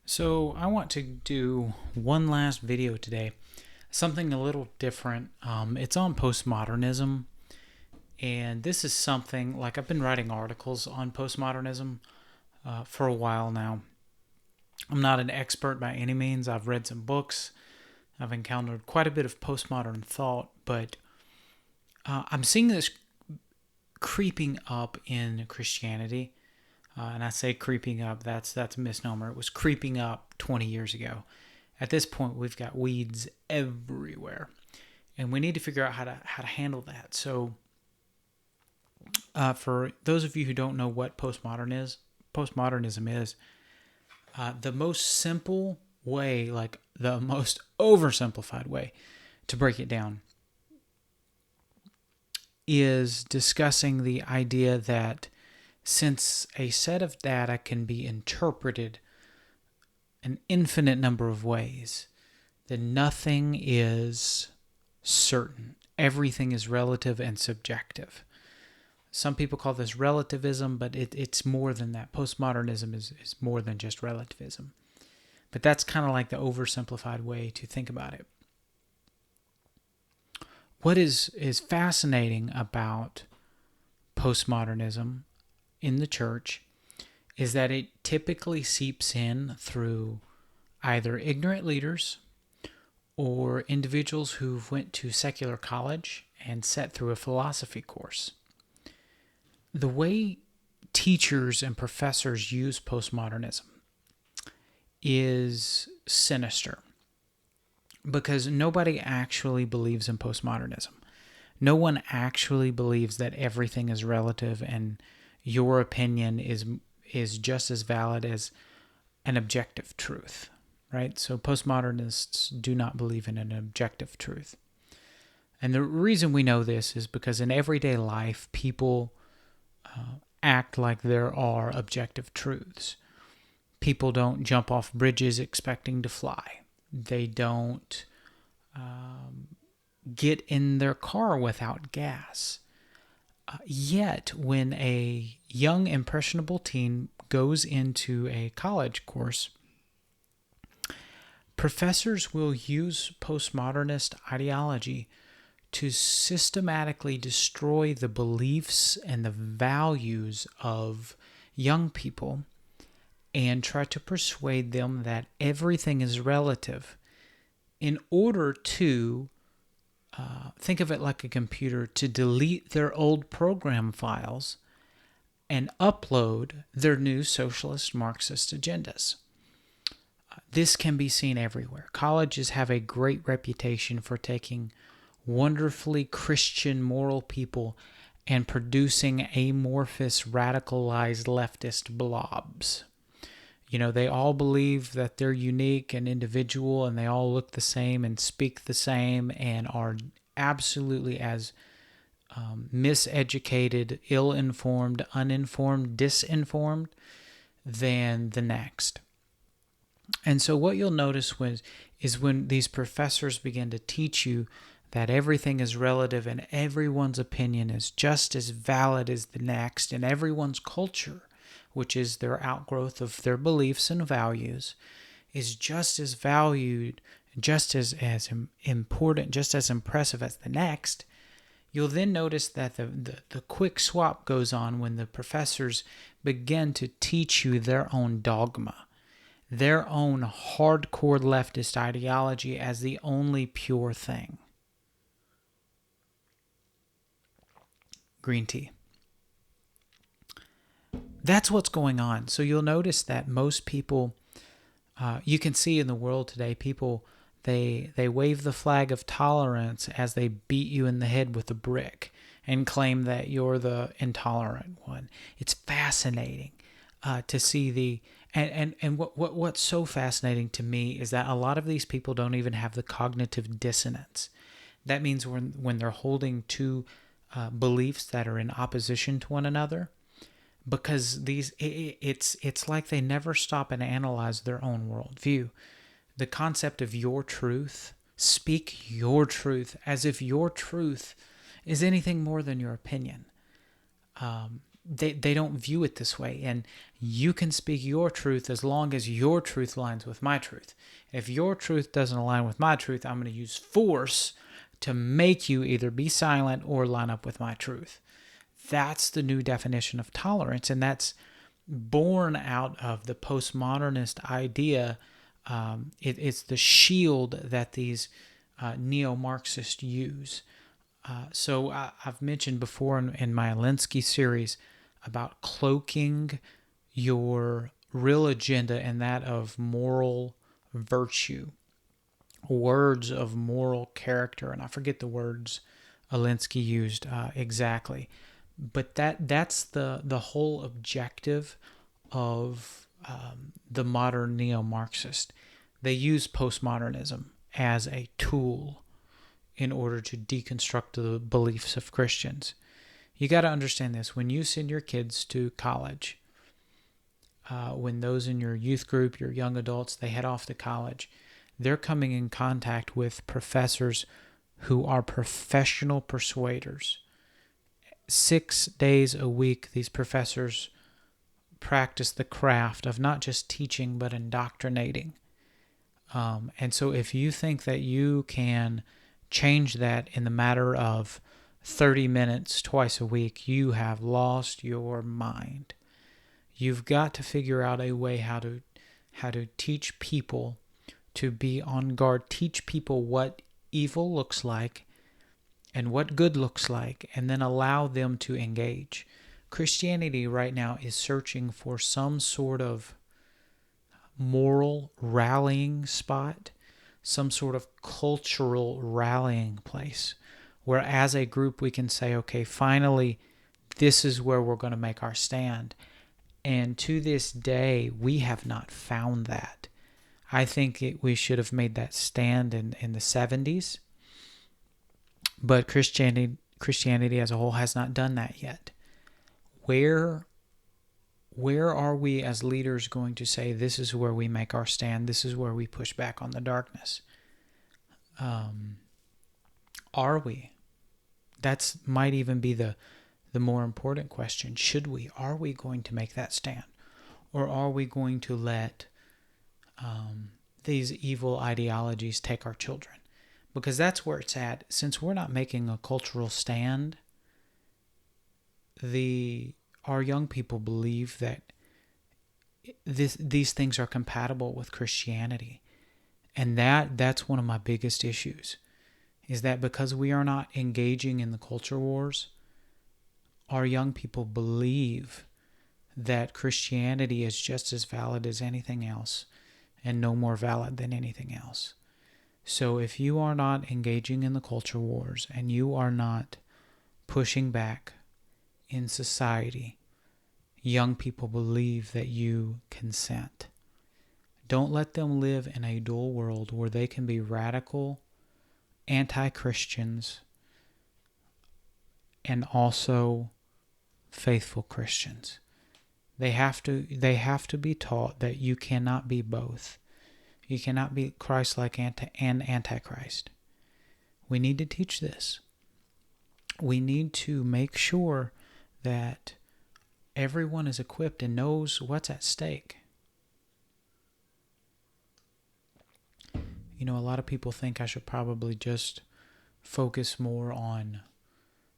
So I want to do one last video today, something a little different. It's on postmodernism, and this is something like I've been writing articles on postmodernism for a while now. I'm not an expert by any means. I've read some books. I've encountered quite a bit of postmodern thought, but I'm seeing this creeping up in Christianity. And I say creeping up, that's a misnomer. It was creeping up 20 years ago. At this point, we've got weeds everywhere, and we need to figure out how to handle that. So, for those of you who don't know what postmodernism is, the most simple way, like the most oversimplified way to break it down, is discussing the idea that since a set of data can be interpreted an infinite number of ways, then nothing is certain. Everything is relative and subjective. Some people call this relativism, but it's more than that. Postmodernism is more than just relativism. But that's kind of like the oversimplified way to think about it. What is fascinating about postmodernism in the church is that it typically seeps in through either ignorant leaders or individuals who've went to secular college and sat through a philosophy course. The way teachers and professors use postmodernism is sinister because nobody actually believes in postmodernism. No one actually believes that everything is relative and your opinion is just as valid as an objective truth, right? So postmodernists do not believe in an objective truth. And the reason we know this is because in everyday life, people act like there are objective truths. People don't jump off bridges expecting to fly. They don't get in their car without gas. Yet, when a young, impressionable teen goes into a college course, professors will use postmodernist ideology to systematically destroy the beliefs and the values of young people and try to persuade them that everything is relative in order to think of it like a computer, to delete their old program files and upload their new socialist Marxist agendas. This can be seen everywhere. Colleges have a great reputation for taking wonderfully Christian moral people and producing amorphous, radicalized leftist blobs. You know, they all believe that they're unique and individual and they all look the same and speak the same and are absolutely as miseducated, ill-informed, uninformed, disinformed than the next. And so what you'll notice is when these professors begin to teach you that everything is relative and everyone's opinion is just as valid as the next, and everyone's culture, which is their outgrowth of their beliefs and values, is just as valued, just as important, just as impressive as the next, you'll then notice that the quick swap goes on when the professors begin to teach you their own dogma, their own hardcore leftist ideology as the only pure thing. Green tea. That's what's going on. So you'll notice that most people, you can see in the world today, people, they wave the flag of tolerance as they beat you in the head with a brick and claim that you're the intolerant one. It's fascinating to see what's so fascinating to me is that a lot of these people don't even have the cognitive dissonance. That means when they're holding two beliefs that are in opposition to one another, because it's like they never stop and analyze their own worldview. The concept of your truth, speak your truth, as if your truth is anything more than your opinion. they don't view it this way. And you can speak your truth as long as your truth aligns with my truth. If your truth doesn't align with my truth, I'm going to use force to make you either be silent or line up with my truth. That's the new definition of tolerance, and that's born out of the postmodernist idea. It's the shield that these neo-Marxists use. So I've mentioned before in my Alinsky series about cloaking your real agenda and that of moral virtue, words of moral character, and I forget the words Alinsky used exactly, but that's the whole objective of the modern neo-Marxist. They use postmodernism as a tool in order to deconstruct the beliefs of Christians. You got to understand this. When you send your kids to college, when those in your youth group, your young adults, they head off to college, they're coming in contact with professors who are professional persuaders. 6 days a week, these professors practice the craft of not just teaching, but indoctrinating. And so if you think that you can change that in the matter of 30 minutes twice a week, you have lost your mind. You've got to figure out a way how to teach people to be on guard, teach people what evil looks like and what good looks like, and then allow them to engage. Christianity right now is searching for some sort of moral rallying spot, some sort of cultural rallying place, where as a group we can say, okay, finally, this is where we're going to make our stand. And to this day, we have not found that. I think we should have made that stand in the 70s, but Christianity as a whole has not done that yet. Where are we as leaders going to say, this is where we make our stand, this is where we push back on the darkness? Are we? That might even be the more important question. Should we? Are we going to make that stand? Or are we going to let these evil ideologies take our children? Because that's where it's at. Since we're not making a cultural stand, our young people believe that these things are compatible with Christianity. And that's one of my biggest issues, is that because we are not engaging in the culture wars, our young people believe that Christianity is just as valid as anything else and no more valid than anything else. So if you are not engaging in the culture wars and you are not pushing back in society, young people believe that you consent. Don't let them live in a dual world where they can be radical anti-Christians and also faithful Christians. They have to be taught that you cannot be both. You cannot be Christ-like and Antichrist. We need to teach this. We need to make sure that everyone is equipped and knows what's at stake. A lot of people think I should probably just focus more on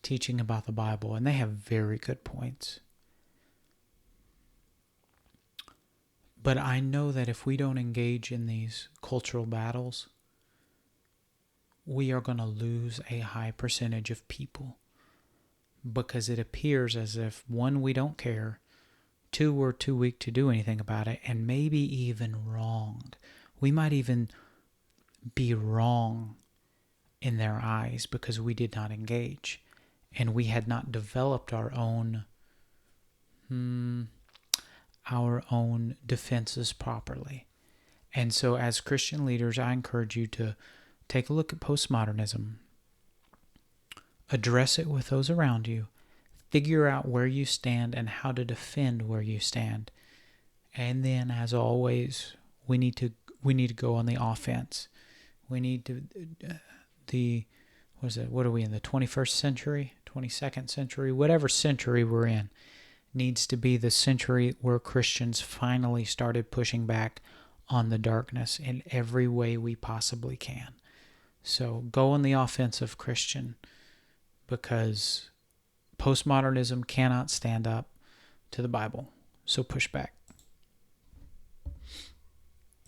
teaching about the Bible, and they have very good points. But I know that if we don't engage in these cultural battles, we are going to lose a high percentage of people, because it appears as if, one, we don't care, two, we're too weak to do anything about it, and maybe even wrong. We might even be wrong in their eyes because we did not engage and we had not developed our own defenses properly. And so as Christian leaders, I encourage you to take a look at postmodernism, address it with those around you, figure out where you stand and how to defend where you stand. And then, as always, we need to go on the offense. We need to what are we in, the 21st century, 22nd century, whatever century we're in. needs to be the century where Christians finally started pushing back on the darkness in every way we possibly can. So go on the offensive, Christian, because postmodernism cannot stand up to the Bible. So push back.